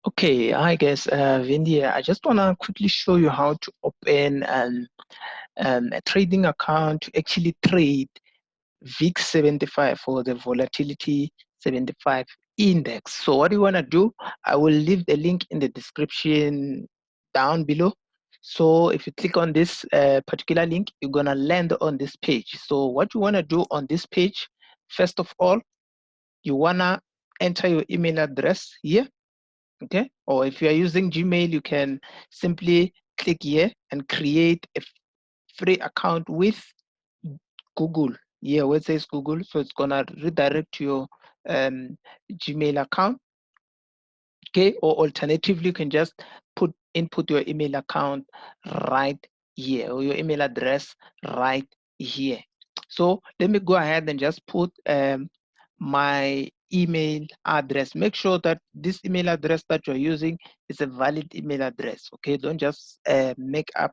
Okay, hi guys, Vindy. I just want to quickly show you how to open a trading account to actually trade VIX 75 for the Volatility 75 index. So what you want to do, I will leave the link in the description down below. So if you click on this particular link, you're going to land on this page. So what you want to do on this page, first of all, you want to enter your email address here. Okay, or if you are using Gmail, you can simply click here and create a free account with Google. Here where it says Google, so it's gonna redirect to your Gmail account. Okay, or alternatively, you can just input your email account right here, or your email address right here. So let me go ahead and just put my email address. Make sure that this email address that you're using is a valid email address. Okay, don't just make up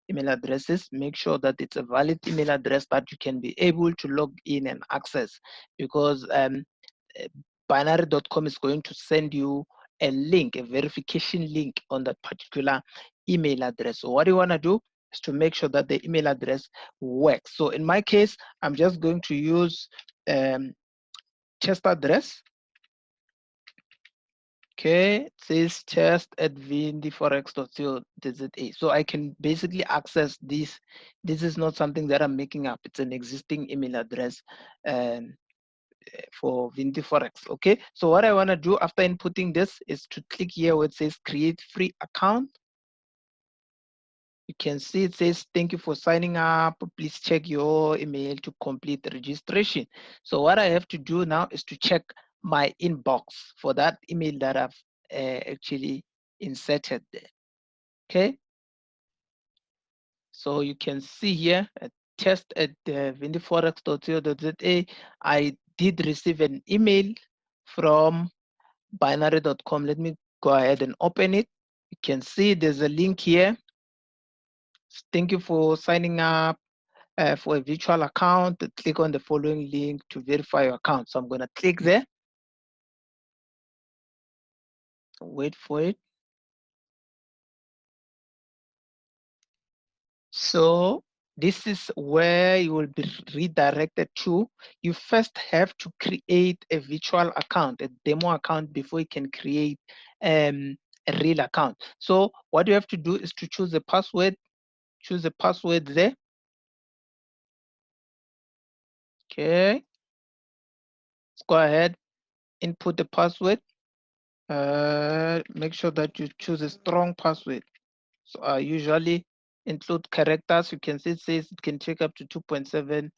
email addresses. Make sure that it's a valid email address that you can be able to log in and access, because binary.com is going to send you a link, a verification link on that particular email address. So what you want to do is to make sure that the email address works. So in my case, I'm just going to use test address. Okay, it says test at vindforex.co.za. So I can basically access this. This is not something that I'm making up. It's an existing email address for Vinti Forex. Okay, so what I want to do after inputting this is to click here where it says create free account. You can see it says thank you for signing up. Please check your email to complete the registration. So what I have to do now is to check my inbox for that email that I've actually inserted there. Okay, so you can see here test at vindiforex.co.za. I did receive an email from binary.com. Let me go ahead and open it. You can see there's a link here. Thank you for signing up for a virtual account. Click on the following link to verify your account. So I'm going to click there. Wait for it. So this is where you will be redirected to. You first have to create a virtual account, a demo account, before you can create a real account. So what you have to do is to choose a password. Choose a password there. Okay. Let's go ahead, input the password. Make sure that you choose a strong password. So I usually include characters. You can see it says it can take up to 2.7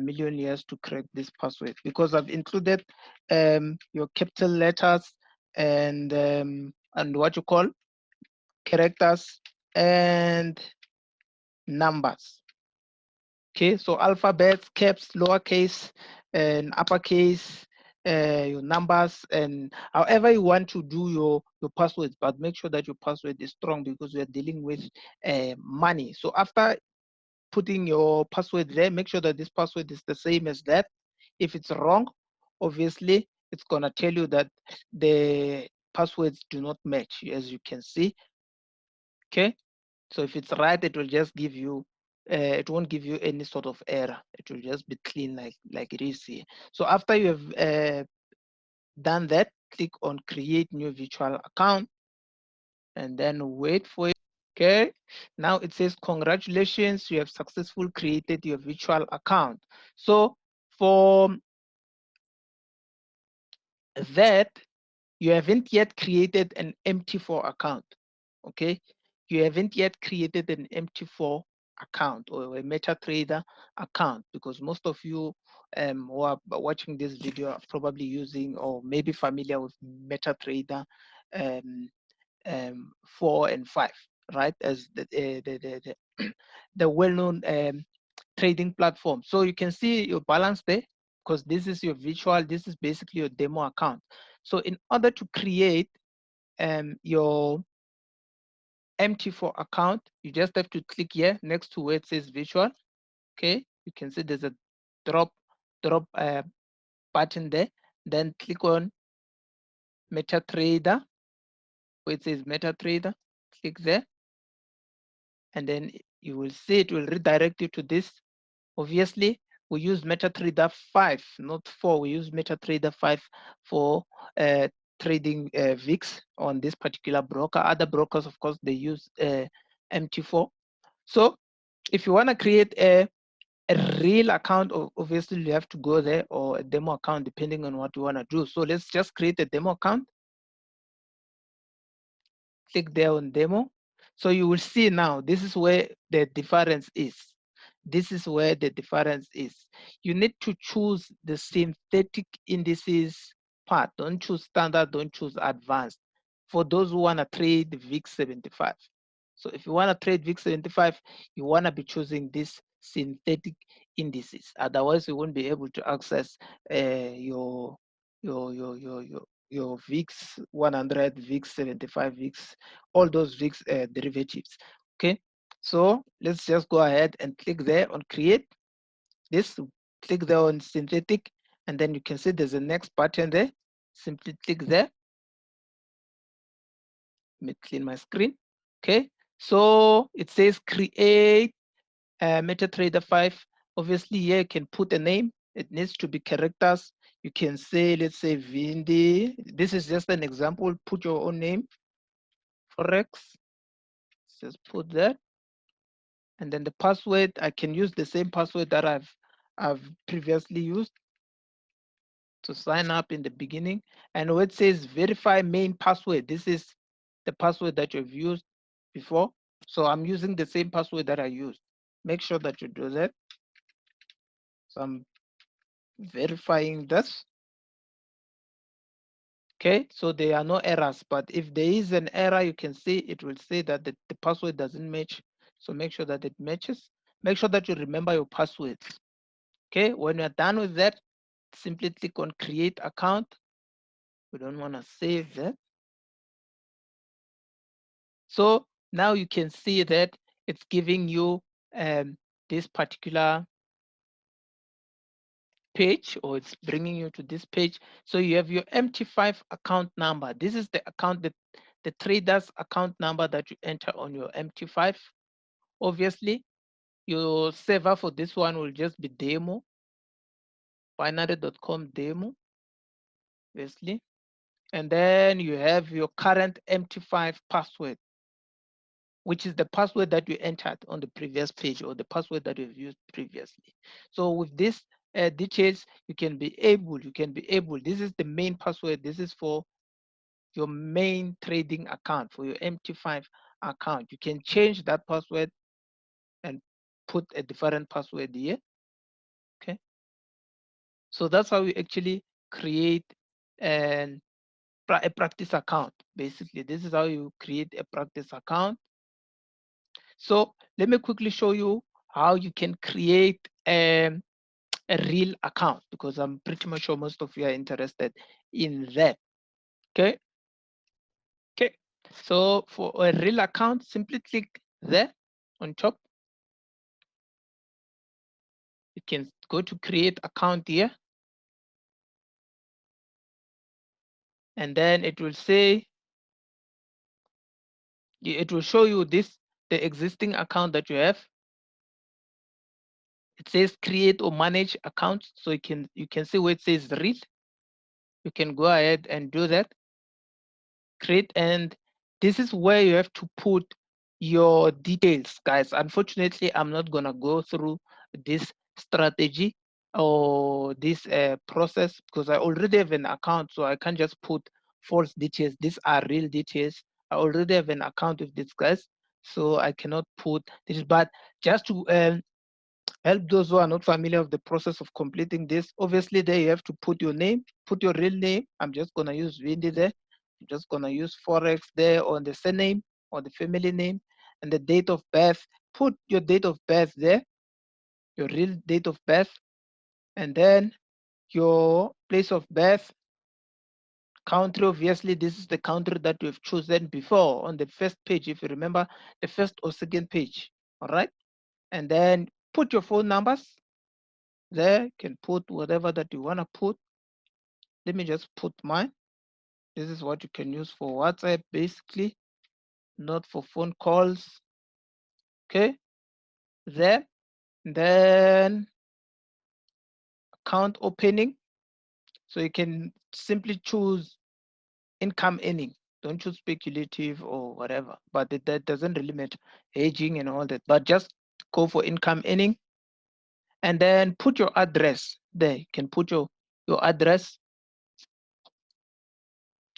million years to correct this password, because I've included your capital letters and what you call characters and numbers. Okay, so alphabets, caps, lowercase, and uppercase, your numbers, and however you want to do your passwords, but make sure that your password is strong, because we are dealing with money. So after putting your password there, make sure that this password is the same as that. If it's wrong, obviously it's gonna tell you that the passwords do not match, as you can see. Okay, so if it's right, it will just give you it won't give you any sort of error. It will just be clean like it is here. So after you have done that, click on create new virtual account and then wait for it. Okay, now it says congratulations, you have successfully created your virtual account. So for that, you haven't yet created an MT4 account. Okay, you haven't yet created an MT4 account or a MetaTrader account, because most of you who are watching this video are probably using or maybe familiar with MetaTrader 4 and 5, right, as the well-known trading platform. So you can see your balance there, because this is your virtual, this is basically your demo account. So in order to create your MT4 account, you just have to click here next to where it says virtual. Okay, you can see there's a drop button there. Then click on MetaTrader. where it says MetaTrader. Click there, and then you will see it will redirect you to this. Obviously, we use MetaTrader 5, not 4. We use MetaTrader 5 for trading VIX on this particular broker. Other brokers, of course, they use MT4. So if you want to create a real account, obviously you have to go there, or a demo account, depending on what you want to do. So let's just create a demo account. Click there on demo. So you will see now, this is where the difference is. This is where the difference is. You need to choose the synthetic indices part. Don't choose standard, don't choose advanced. For those who want to trade VIX 75. So if you want to trade VIX 75, you want to be choosing this synthetic indices. Otherwise, you won't be able to access your VIX 100, VIX 75, VIX, all those VIX derivatives. Okay, so let's just go ahead and click there on create this. Click there on synthetic, and then you can see there's a next button there. Simply click there. Let me clean my screen. Okay, so it says create MetaTrader 5. Obviously, here you can put a name. It needs to be characters. You can say, let's say Vindi. This is just an example. Put your own name. Forex. Just put that. And then the password, I can use the same password that I've previously used to sign up in the beginning. And where it says verify main password, this is the password that you've used before. So I'm using the same password that I used. Make sure that you do that. So I'm verifying this. Okay, so there are no errors, but if there is an error, you can see it will say that the password doesn't match. So make sure that it matches. Make sure that you remember your passwords. Okay, when you're done with that, simply click on create account. We don't want to save that. So now you can see that it's giving you this particular page, or it's bringing you to this page. So you have your MT5 account number. This is the account, that the trader's account number that you enter on your MT5. Obviously, your server for this one will just be demo, binary.com demo, obviously. And then you have your current MT5 password, which is the password that you entered on the previous page, or the password that you've used previously. So with this details, you can be able, this is the main password. This is for your main trading account, for your MT5 account. You can change that password and put a different password here. Okay. So that's how we actually create a practice account. Basically, this is how you create a practice account. So let me quickly show you how you can create a real account, because I'm pretty much sure most of you are interested in that. Okay. Okay. So for a real account, simply click there on top. You can go to create account here. And then it will say, it will show you this, the existing account that you have. It says create or manage accounts. So you can see where it says read. You can go ahead and do that. Create, and this is where you have to put your details, guys. Unfortunately, I'm not gonna go through this strategy or this process, because I already have an account, so I can't just put false details. These are real details. I already have an account with these guys, so I cannot put this. But just to help those who are not familiar with the process of completing this, obviously there you have to put your name, put your real name. I'm just gonna use Vindi there. I'm just gonna use Forex there on the surname or the family name, and the date of birth. Put your date of birth there, your real date of birth, and then your place of birth. Country, obviously, this is the country that we've chosen before on the first page, if you remember, the first or second page. All right. And then put your phone numbers there. You can put whatever that you want to put. Let me just put mine. This is what you can use for WhatsApp, basically, not for phone calls. Okay, there. Then account opening. So you can simply choose income earning. Don't choose speculative or whatever. But that doesn't really matter, hedging and all that. But just go for income earning, and then put your address there. You can put your address.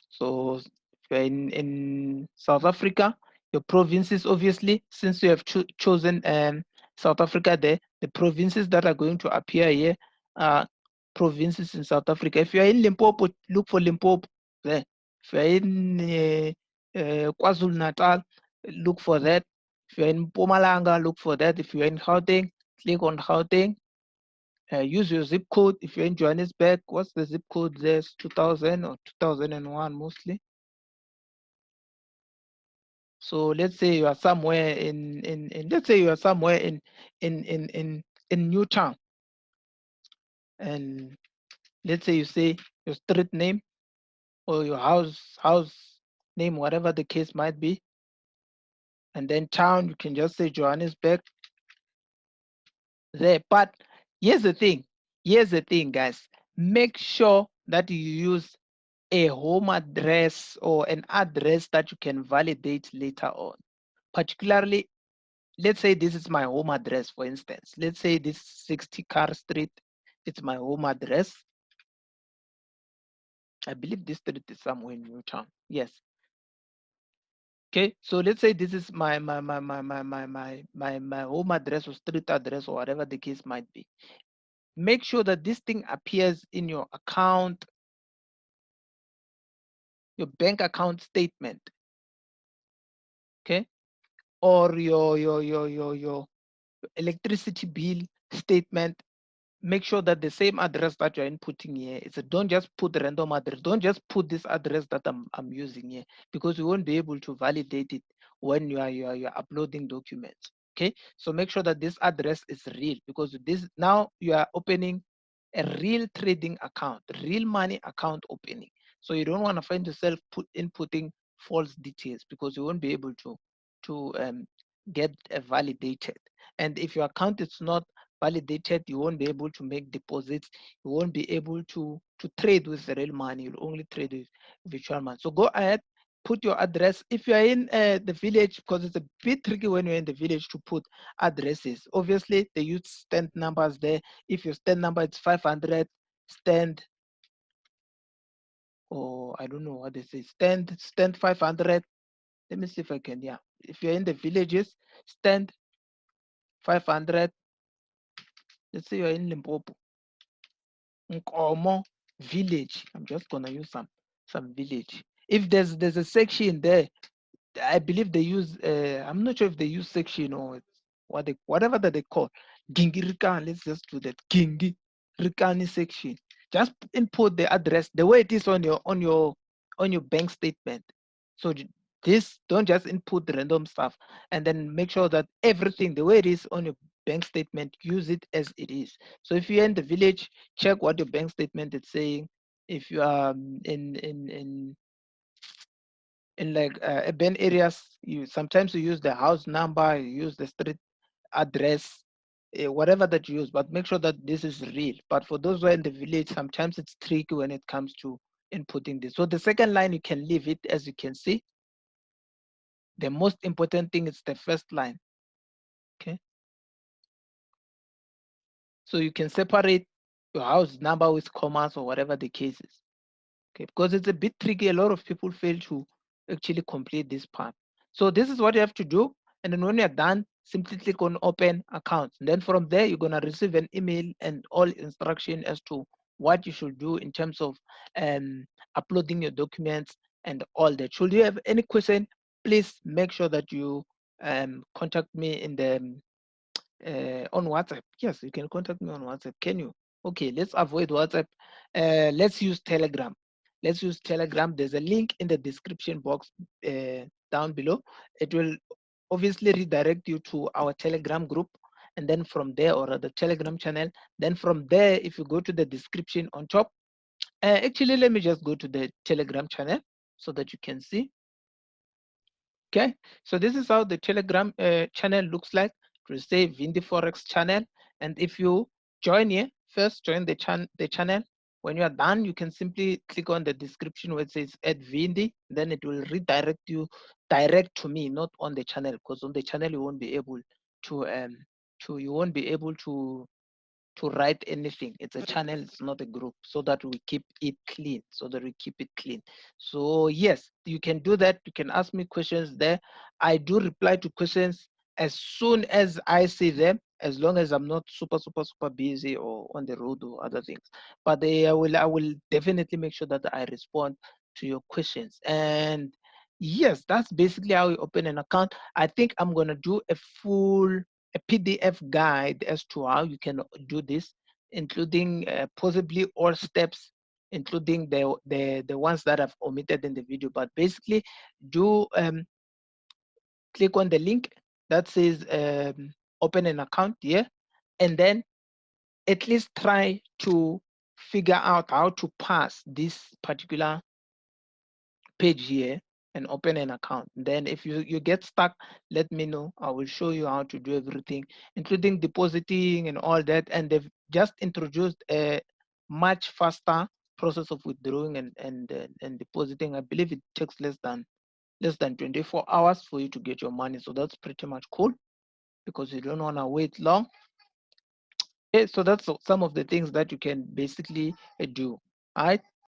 So if you're in South Africa, your provinces, obviously, since you have chosen South Africa there, the provinces that are going to appear here are provinces in South Africa. If you're in Limpopo, look for Limpopo there. If you're in KwaZulu Natal, look for that. If you're in Mpumalanga, look for that. If you're in Gauteng, click on Gauteng. Use your zip code. If you're in Johannesburg, what's the zip code? There's 2000 or 2001 mostly. So let's say you are somewhere in let's say you are somewhere in Newtown, and let's say you say your street name or your house name, whatever the case might be, and then town you can just say Johannesburg there. But here's the thing, guys. Make sure that you use a home address or an address that you can validate later on. Particularly, let's say this is my home address, for instance. Let's say this 60 Car Street, it's my home address. I believe this street is somewhere in Newtown. Yes. Okay, so let's say this is my home address or street address or whatever the case might be. Make sure that this thing appears in your account, your bank account statement. Okay, or your electricity bill statement. Make sure that the same address that you're inputting here is, don't just put the random address. Don't just put this address that I'm using here, because you won't be able to validate it when you're uploading documents. Okay, so make sure that this address is real, because this, now you are opening a real trading account, real money account opening. So you don't want to find yourself inputting false details, because you won't be able to get validated. And if your account is not validated, you won't be able to make deposits. You won't be able to trade with the real money. You'll only trade with virtual money. So go ahead, put your address. If you're in the village, because it's a bit tricky when you're in the village to put addresses. Obviously, they use stand numbers there. If your stand number is 500, stand, or I don't know what they say, stand 500. Let me see if I can, yeah. If you're in the villages, stand 500. Let's say you're in Limpopo, Nkomo village. I'm just gonna use some village. If there's a section there, I believe they use. I'm not sure if they use section or whatever that they call Gingirikan. Let's just do that Gingirikani section. Just input the address the way it is on your bank statement. So this, don't just input the random stuff, and then make sure that everything the way it is on your bank statement, use it as it is. So if you're in the village, check what your bank statement is saying. If you are in like urban areas, you sometimes you use the house number, you use the street address, whatever that you use, but make sure that this is real. But for those who are in the village, sometimes it's tricky when it comes to inputting this. So the second line, you can leave it as you can see. The most important thing is the first line. Okay, so you can separate your house number with commas or whatever the case is. Okay, because it's a bit tricky. A lot of people fail to actually complete this part. So this is what you have to do. And then when you're done, simply click on open accounts. And then from there, you're gonna receive an email and all instruction as to what you should do in terms of uploading your documents and all that. Should you have any question, please make sure that you contact me in the on WhatsApp. Yes, you can contact me on WhatsApp. Can you? Okay, let's avoid WhatsApp. Let's use Telegram. Let's use Telegram. There's a link in the description box down below. It will obviously redirect you to our Telegram group, and then from there, or the Telegram channel. Then from there, if you go to the description on top, Actually, let me just go to the Telegram channel so that you can see. Okay, so this is how the Telegram channel looks like. It will say Vindi Forex channel, and if you join here, first join the channel. When you are done, you can simply click on the description where it says add Vindi. Then it will redirect you direct to me, not on the channel, because on the channel you won't be able to you won't be able to write anything. It's a channel, it's not a group, so that we keep it clean, so yes, you can do that. You can ask me questions there. I do reply to questions as soon as I see them, as long as I'm not super busy or on the road or other things. But I will definitely make sure that I respond to your questions. And yes, that's basically how you open an account. I think I'm gonna do a PDF guide as to how you can do this, including possibly all steps, including the ones that I've omitted in the video. But basically, do click on the link that says open an account here, and then at least try to figure out how to pass this particular page here and open an account. Then if you get stuck, let me know. I will show you how to do everything, including depositing and all that. And they've just introduced a much faster process of withdrawing and depositing. I believe it takes less than 24 hours for you to get your money. So that's pretty much cool, because you don't want to wait long. Okay, so that's some of the things that you can basically do. All right.